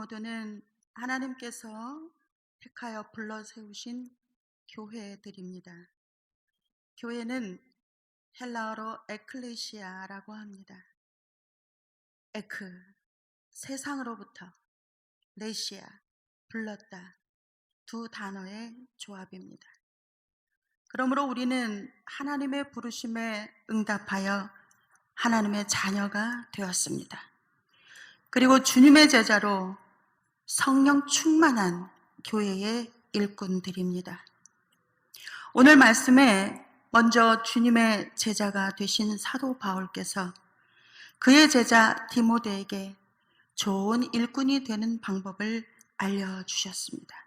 모두는 하나님께서 택하여 불러 세우신 교회들입니다. 교회는 헬라어로 에클레시아라고 합니다. 에크, 세상으로부터, 레시아, 불렀다, 두 단어의 조합입니다. 그러므로 우리는 하나님의 부르심에 응답하여 하나님의 자녀가 되었습니다. 그리고 주님의 제자로 성령 충만한 교회의 일꾼들입니다. 오늘 말씀에 먼저 주님의 제자가 되신 사도 바울께서 그의 제자 디모데에게 좋은 일꾼이 되는 방법을 알려주셨습니다.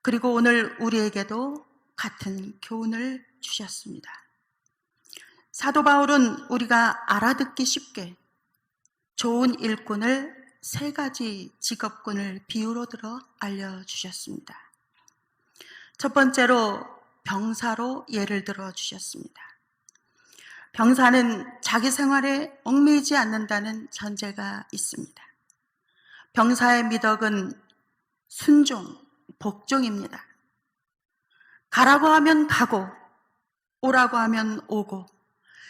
그리고 오늘 우리에게도 같은 교훈을 주셨습니다. 사도 바울은 우리가 알아듣기 쉽게 좋은 일꾼을 세 가지 직업군을 비유로 들어 알려주셨습니다. 첫 번째로 병사로 예를 들어 주셨습니다. 병사는 자기 생활에 얽매이지 않는다는 전제가 있습니다. 병사의 미덕은 순종, 복종입니다. 가라고 하면 가고, 오라고 하면 오고,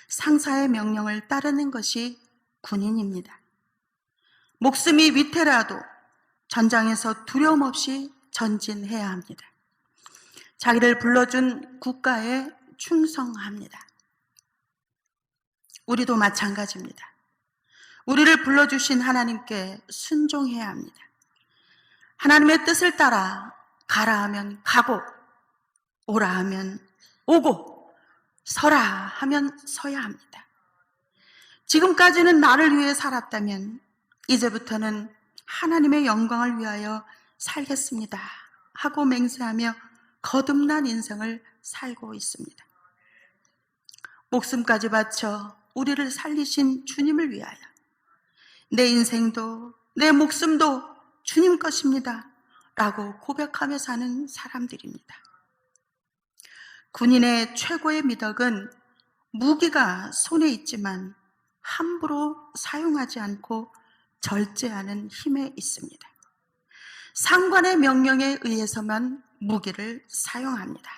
상사의 명령을 따르는 것이 군인입니다. 목숨이 위태라도 전장에서 두려움 없이 전진해야 합니다. 자기를 불러준 국가에 충성합니다. 우리도 마찬가지입니다. 우리를 불러주신 하나님께 순종해야 합니다. 하나님의 뜻을 따라 가라 하면 가고, 오라 하면 오고, 서라 하면 서야 합니다. 지금까지는 나를 위해 살았다면 이제부터는 하나님의 영광을 위하여 살겠습니다 하고 맹세하며 거듭난 인생을 살고 있습니다. 목숨까지 바쳐 우리를 살리신 주님을 위하여 내 인생도 내 목숨도 주님 것입니다 라고 고백하며 사는 사람들입니다. 군인의 최고의 미덕은 무기가 손에 있지만 함부로 사용하지 않고 절제하는 힘에 있습니다. 상관의 명령에 의해서만 무기를 사용합니다.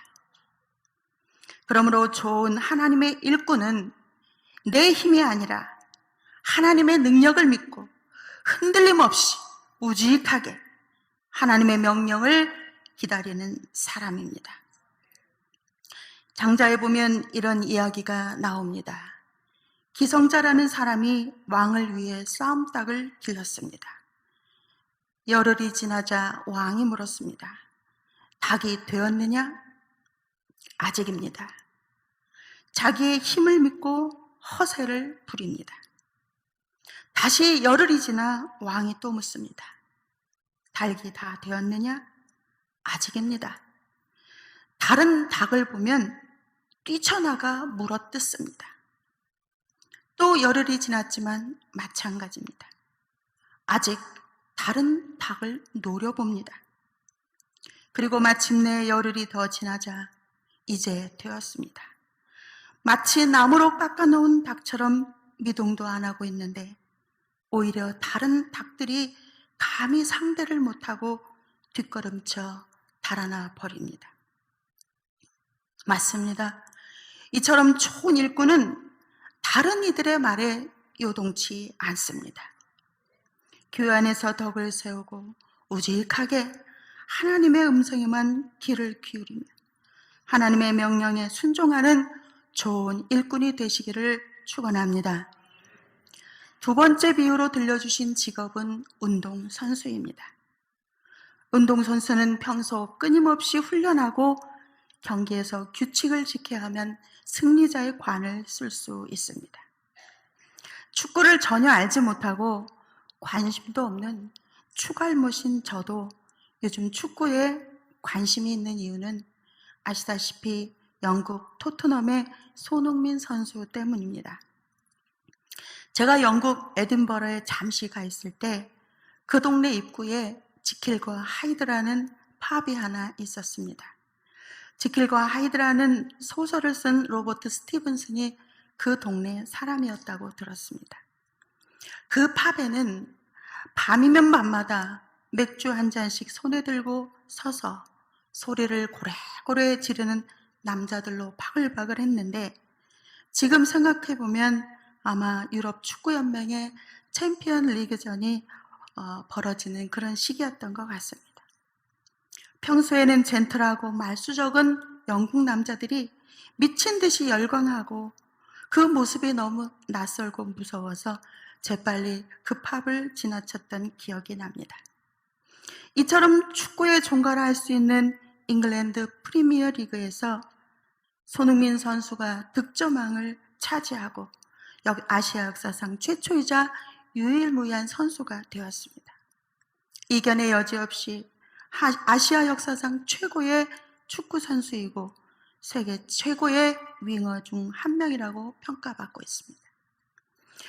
그러므로 좋은 하나님의 일꾼은 내 힘이 아니라 하나님의 능력을 믿고 흔들림 없이 우직하게 하나님의 명령을 기다리는 사람입니다. 장자에 보면 이런 이야기가 나옵니다. 기성자라는 사람이 왕을 위해 싸움닭을 길렀습니다. 열흘이 지나자 왕이 물었습니다. 닭이 되었느냐? 아직입니다. 자기의 힘을 믿고 허세를 부립니다. 다시 열흘이 지나 왕이 또 묻습니다. 닭이 다 되었느냐? 아직입니다. 다른 닭을 보면 뛰쳐나가 물어뜯습니다. 또 열흘이 지났지만 마찬가지입니다. 아직 다른 닭을 노려봅니다. 그리고 마침내 열흘이 더 지나자 이제 되었습니다. 마치 나무로 깎아놓은 닭처럼 미동도 안 하고 있는데 오히려 다른 닭들이 감히 상대를 못하고 뒷걸음쳐 달아나 버립니다. 맞습니다. 이처럼 좋은 일꾼은 다른 이들의 말에 요동치 않습니다. 교회 안에서 덕을 세우고 우직하게 하나님의 음성에만 귀를 기울이며 하나님의 명령에 순종하는 좋은 일꾼이 되시기를 축원합니다. 두 번째 비유로 들려주신 직업은 운동선수입니다. 운동선수는 평소 끊임없이 훈련하고 경기에서 규칙을 지켜야 하면 승리자의 관을 쓸 수 있습니다. 축구를 전혀 알지 못하고 관심도 없는 축알못인 저도 요즘 축구에 관심이 있는 이유는 아시다시피 영국 토트넘의 손흥민 선수 때문입니다. 제가 영국 에든버러에 잠시 가 있을 때 그 동네 입구에 지킬과 하이드라는 팝이 하나 있었습니다. 지킬과 하이드라는 소설을 쓴 로버트 스티븐슨이 그 동네 사람이었다고 들었습니다. 그 팝에는 밤이면 밤마다 맥주 한 잔씩 손에 들고 서서 소리를 고래고래 지르는 남자들로 바글바글 했는데, 지금 생각해보면 아마 유럽 축구연맹의 챔피언 리그전이 벌어지는 그런 시기였던 것 같습니다. 평소에는 젠틀하고 말수 적은 영국 남자들이 미친 듯이 열광하고 그 모습이 너무 낯설고 무서워서 재빨리 그 팝을 지나쳤던 기억이 납니다. 이처럼 축구에 종갈할 수 있는 잉글랜드 프리미어 리그에서 손흥민 선수가 득점왕을 차지하고 아시아 역사상 최초이자 유일무이한 선수가 되었습니다. 이견의 여지 없이 아시아 역사상 최고의 축구 선수이고 세계 최고의 윙어 중 한 명이라고 평가받고 있습니다.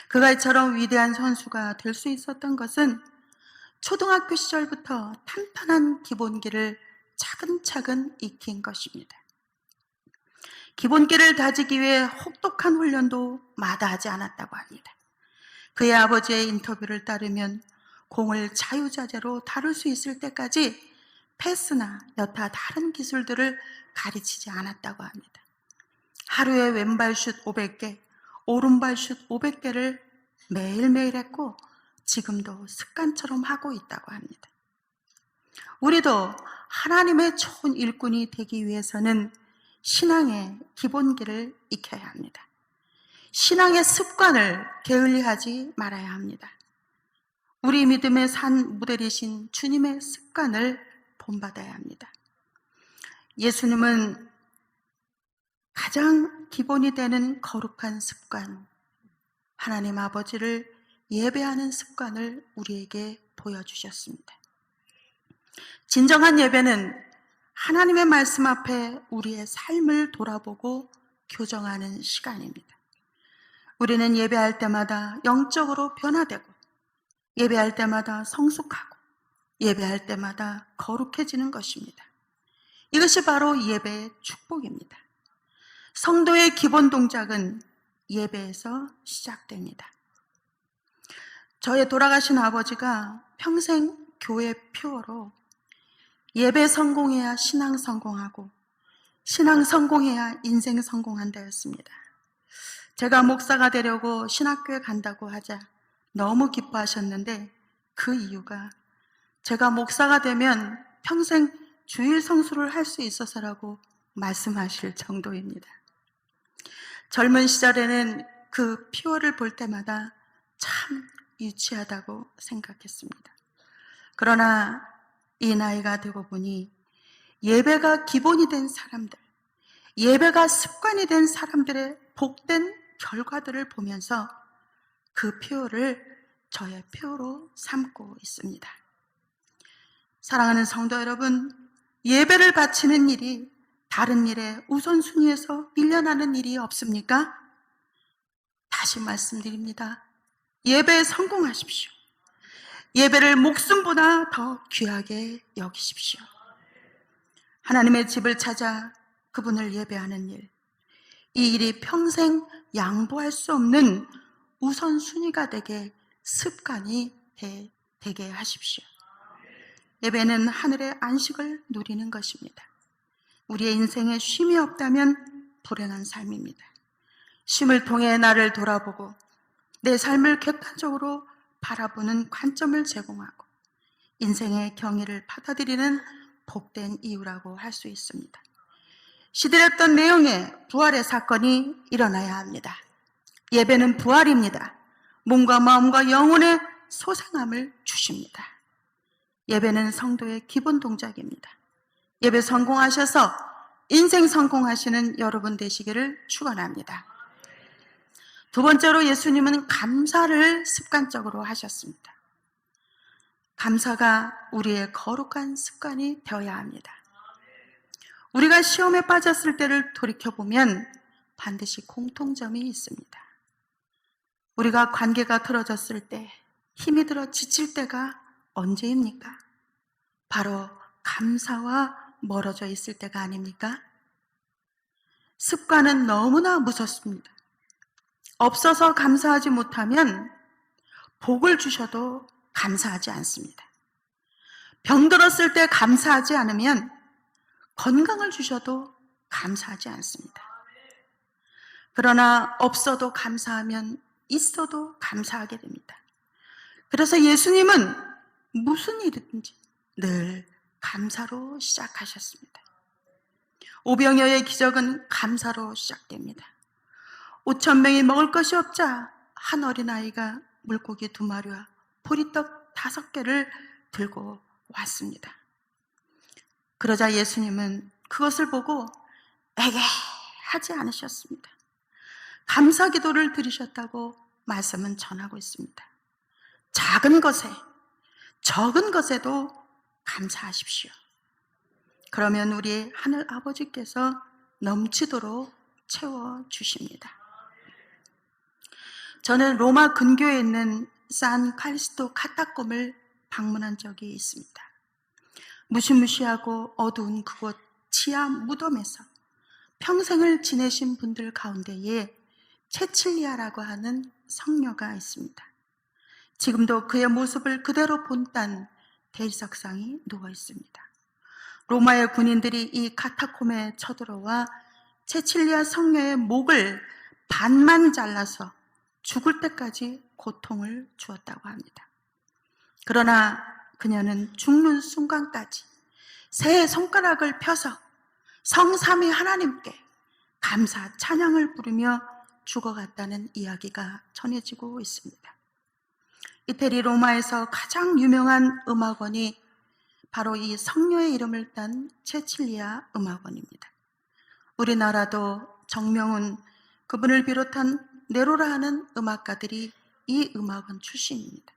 그가 이처럼 위대한 선수가 될 수 있었던 것은 초등학교 시절부터 탄탄한 기본기를 차근차근 익힌 것입니다. 기본기를 다지기 위해 혹독한 훈련도 마다하지 않았다고 합니다. 그의 아버지의 인터뷰를 따르면 공을 자유자재로 다룰 수 있을 때까지 패스나 여타 다른 기술들을 가르치지 않았다고 합니다. 하루에 왼발 슛 500개, 오른발 슛 500개를 매일매일 했고 지금도 습관처럼 하고 있다고 합니다. 우리도 하나님의 좋은 일꾼이 되기 위해서는 신앙의 기본기를 익혀야 합니다. 신앙의 습관을 게을리하지 말아야 합니다. 우리 믿음의 산 모델이신 주님의 습관을 본받아야 합니다. 예수님은 가장 기본이 되는 거룩한 습관, 하나님 아버지를 예배하는 습관을 우리에게 보여주셨습니다. 진정한 예배는 하나님의 말씀 앞에 우리의 삶을 돌아보고 교정하는 시간입니다. 우리는 예배할 때마다 영적으로 변화되고, 예배할 때마다 성숙하고, 예배할 때마다 거룩해지는 것입니다. 이것이 바로 예배의 축복입니다. 성도의 기본 동작은 예배에서 시작됩니다. 저의 돌아가신 아버지가 평생 교회 표어로 예배 성공해야 신앙 성공하고 신앙 성공해야 인생 성공한다였습니다. 제가 목사가 되려고 신학교에 간다고 하자 너무 기뻐하셨는데 그 이유가 제가 목사가 되면 평생 주일 성수를 할 수 있어서라고 말씀하실 정도입니다. 젊은 시절에는 그 표어를 볼 때마다 참 유치하다고 생각했습니다. 그러나 이 나이가 되고 보니 예배가 기본이 된 사람들, 예배가 습관이 된 사람들의 복된 결과들을 보면서 그 표어를 저의 표어로 삼고 있습니다. 사랑하는 성도 여러분, 예배를 바치는 일이 다른 일에 우선순위에서 밀려나는 일이 없습니까? 다시 말씀드립니다. 예배에 성공하십시오. 예배를 목숨보다 더 귀하게 여기십시오. 하나님의 집을 찾아 그분을 예배하는 일, 이 일이 평생 양보할 수 없는 우선순위가 되게 습관이 되게 하십시오. 예배는 하늘의 안식을 누리는 것입니다. 우리의 인생에 쉼이 없다면 불행한 삶입니다. 쉼을 통해 나를 돌아보고 내 삶을 객관적으로 바라보는 관점을 제공하고 인생의 경위를 받아들이는 복된 이유라고 할 수 있습니다. 시들했던 내용의 부활의 사건이 일어나야 합니다. 예배는 부활입니다. 몸과 마음과 영혼의 소생함을 주십니다. 예배는 성도의 기본 동작입니다. 예배 성공하셔서 인생 성공하시는 여러분 되시기를 축원합니다. 두 번째로 예수님은 감사를 습관적으로 하셨습니다. 감사가 우리의 거룩한 습관이 되어야 합니다. 우리가 시험에 빠졌을 때를 돌이켜보면 반드시 공통점이 있습니다. 우리가 관계가 틀어졌을 때, 힘이 들어 지칠 때가 언제입니까? 바로 감사와 멀어져 있을 때가 아닙니까? 습관은 너무나 무섭습니다. 없어서 감사하지 못하면 복을 주셔도 감사하지 않습니다. 병들었을 때 감사하지 않으면 건강을 주셔도 감사하지 않습니다. 그러나 없어도 감사하면 있어도 감사하게 됩니다. 그래서 예수님은 무슨 일이든지 늘 감사로 시작하셨습니다. 오병이어의 기적은 감사로 시작됩니다. 5,000명이 먹을 것이 없자 한 어린아이가 물고기 2마리와 보리떡 5개를 들고 왔습니다. 그러자 예수님은 그것을 보고 에게 하지 않으셨습니다. 감사 기도를 드리셨다고 말씀은 전하고 있습니다. 작은 것에, 적은 것에도 감사하십시오. 그러면 우리 하늘 아버지께서 넘치도록 채워주십니다. 저는 로마 근교에 있는 산 칼리스토 카타콤을 방문한 적이 있습니다. 무시무시하고 어두운 그곳 지하 무덤에서 평생을 지내신 분들 가운데에 체칠리아라고 하는 성녀가 있습니다. 지금도 그의 모습을 그대로 본딴 대리석상이 누워 있습니다. 로마의 군인들이 이 카타콤에 쳐들어와 체칠리아 성녀의 목을 반만 잘라서 죽을 때까지 고통을 주었다고 합니다. 그러나 그녀는 죽는 순간까지 세 손가락을 펴서 성삼위 하나님께 감사 찬양을 부르며 죽어갔다는 이야기가 전해지고 있습니다. 이태리 로마에서 가장 유명한 음악원이 바로 이 성녀의 이름을 딴 체칠리아 음악원입니다. 우리나라도 정명훈 그분을 비롯한 네로라 하는 음악가들이 이 음악원 출신입니다.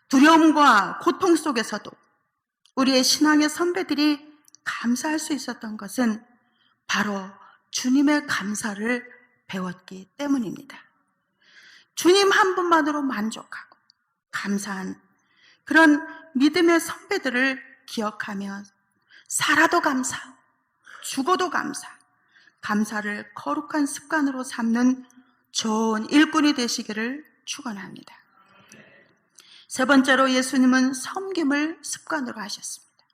두려움과 고통 속에서도 우리의 신앙의 선배들이 감사할 수 있었던 것은 바로 주님의 감사를 배웠기 때문입니다. 주님 한 분만으로 만족하고 감사한 그런 믿음의 선배들을 기억하며 살아도 감사, 죽어도 감사, 감사를 거룩한 습관으로 삼는 좋은 일꾼이 되시기를 축원합니다. 세 번째로 예수님은 섬김을 습관으로 하셨습니다.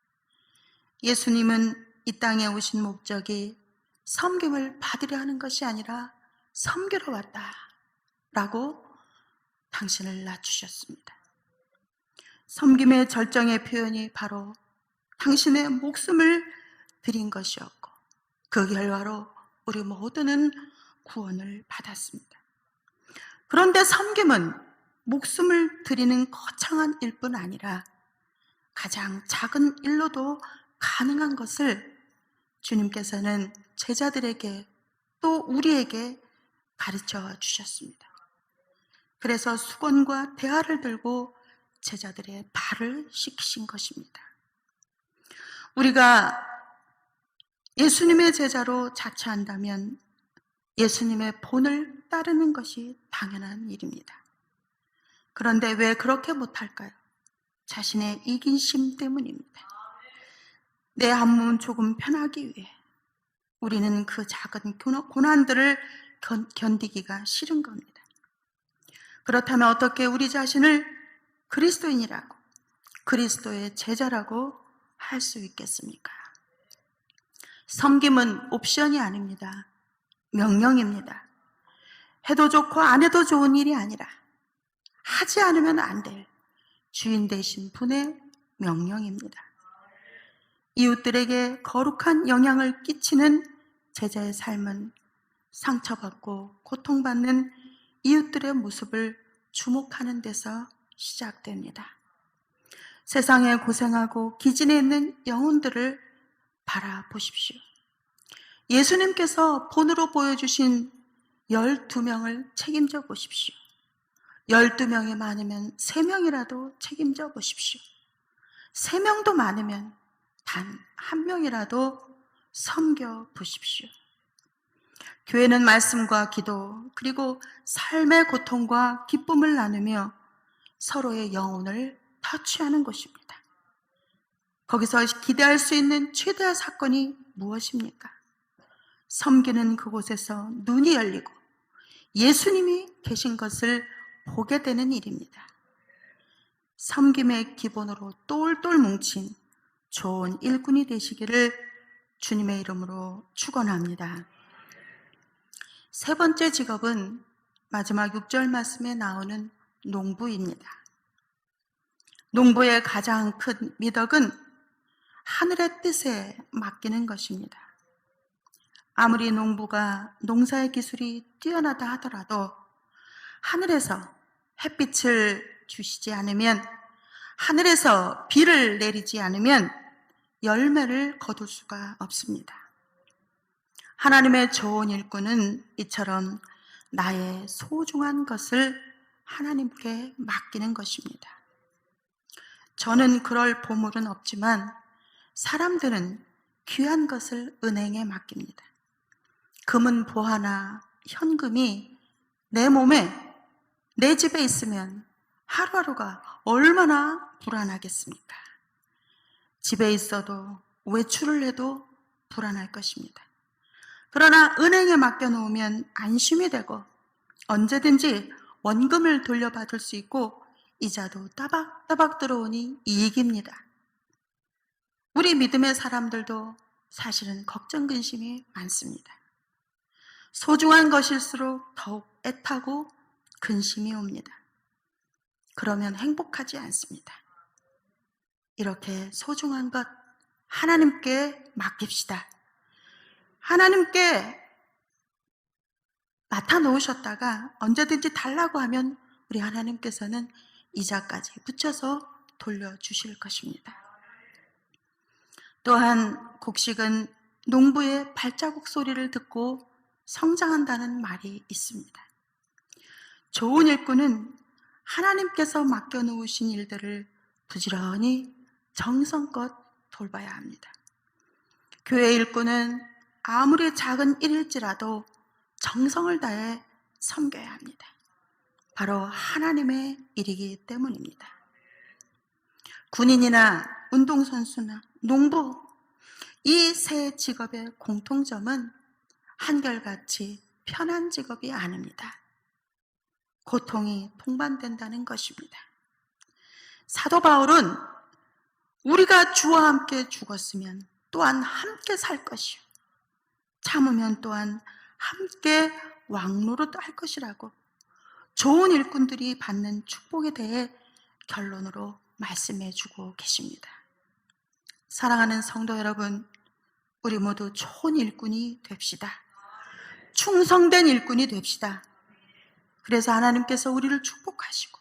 예수님은 이 땅에 오신 목적이 섬김을 받으려 하는 것이 아니라 섬기러 왔다라고 당신을 낮추셨습니다. 섬김의 절정의 표현이 바로 당신의 목숨을 드린 것이었고 그 결과로 우리 모두는 구원을 받았습니다. 그런데 섬김은 목숨을 드리는 거창한 일뿐 아니라 가장 작은 일로도 가능한 것을 주님께서는 제자들에게 또 우리에게 가르쳐 주셨습니다. 그래서 수건과 대야를 들고 제자들의 발을 씻기신 것입니다. 우리가 예수님의 제자로 자처한다면 예수님의 본을 따르는 것이 당연한 일입니다. 그런데 왜 그렇게 못할까요? 자신의 이기심 때문입니다. 내 한 몸 조금 편하기 위해 우리는 그 작은 고난들을 견디기가 싫은 겁니다. 그렇다면 어떻게 우리 자신을 그리스도인이라고, 그리스도의 제자라고 할 수 있겠습니까? 섬김은 옵션이 아닙니다. 명령입니다. 해도 좋고 안 해도 좋은 일이 아니라 하지 않으면 안 될 주인 되신 분의 명령입니다. 이웃들에게 거룩한 영향을 끼치는 제자의 삶은 상처받고 고통받는 이웃들의 모습을 주목하는 데서 시작됩니다. 세상에 고생하고 기진해 있는 영혼들을 바라보십시오. 예수님께서 본으로 보여주신 12명을 책임져 보십시오. 12명이 많으면 3명이라도 책임져 보십시오. 3명도 많으면 단 1명이라도 섬겨 보십시오. 교회는 말씀과 기도 그리고 삶의 고통과 기쁨을 나누며 서로의 영혼을 터치하는 곳입니다. 거기서 기대할 수 있는 최대한 사건이 무엇입니까? 섬기는 그곳에서 눈이 열리고 예수님이 계신 것을 보게 되는 일입니다. 섬김의 기본으로 똘똘 뭉친 좋은 일꾼이 되시기를 주님의 이름으로 축원합니다. 세 번째 직업은 마지막 6절 말씀에 나오는 농부입니다. 농부의 가장 큰 미덕은 하늘의 뜻에 맡기는 것입니다. 아무리 농부가 농사의 기술이 뛰어나다 하더라도 하늘에서 햇빛을 주시지 않으면, 하늘에서 비를 내리지 않으면 열매를 거둘 수가 없습니다. 하나님의 좋은 일꾼은 이처럼 나의 소중한 것을 하나님께 맡기는 것입니다. 저는 그럴 보물은 없지만 사람들은 귀한 것을 은행에 맡깁니다. 금은 보화나 현금이 내 몸에, 내 집에 있으면 하루하루가 얼마나 불안하겠습니까? 집에 있어도 외출을 해도 불안할 것입니다. 그러나 은행에 맡겨놓으면 안심이 되고 언제든지 원금을 돌려받을 수 있고 이자도 따박따박 들어오니 이익입니다. 우리 믿음의 사람들도 사실은 걱정, 근심이 많습니다. 소중한 것일수록 더욱 애타고 근심이 옵니다. 그러면 행복하지 않습니다. 이렇게 소중한 것 하나님께 맡깁시다. 하나님께 맡아놓으셨다가 언제든지 달라고 하면 우리 하나님께서는 이자까지 붙여서 돌려주실 것입니다. 또한 곡식은 농부의 발자국 소리를 듣고 성장한다는 말이 있습니다. 좋은 일꾼은 하나님께서 맡겨놓으신 일들을 부지런히 정성껏 돌봐야 합니다. 교회 일꾼은 아무리 작은 일일지라도 정성을 다해 섬겨야 합니다. 바로 하나님의 일이기 때문입니다. 군인이나 운동선수나 농부, 이 세 직업의 공통점은 한결같이 편한 직업이 아닙니다. 고통이 동반된다는 것입니다. 사도 바울은 우리가 주와 함께 죽었으면 또한 함께 살 것이요, 참으면 또한 함께 왕노릇할 것이라고 좋은 일꾼들이 받는 축복에 대해 결론으로 말씀해 주고 계십니다. 사랑하는 성도 여러분, 우리 모두 좋은 일꾼이 됩시다. 충성된 일꾼이 됩시다. 그래서 하나님께서 우리를 축복하시고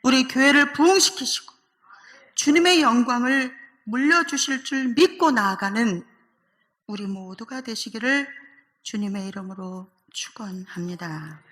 우리 교회를 부흥시키시고 주님의 영광을 물려주실 줄 믿고 나아가는 우리 모두가 되시기를 주님의 이름으로 축원합니다.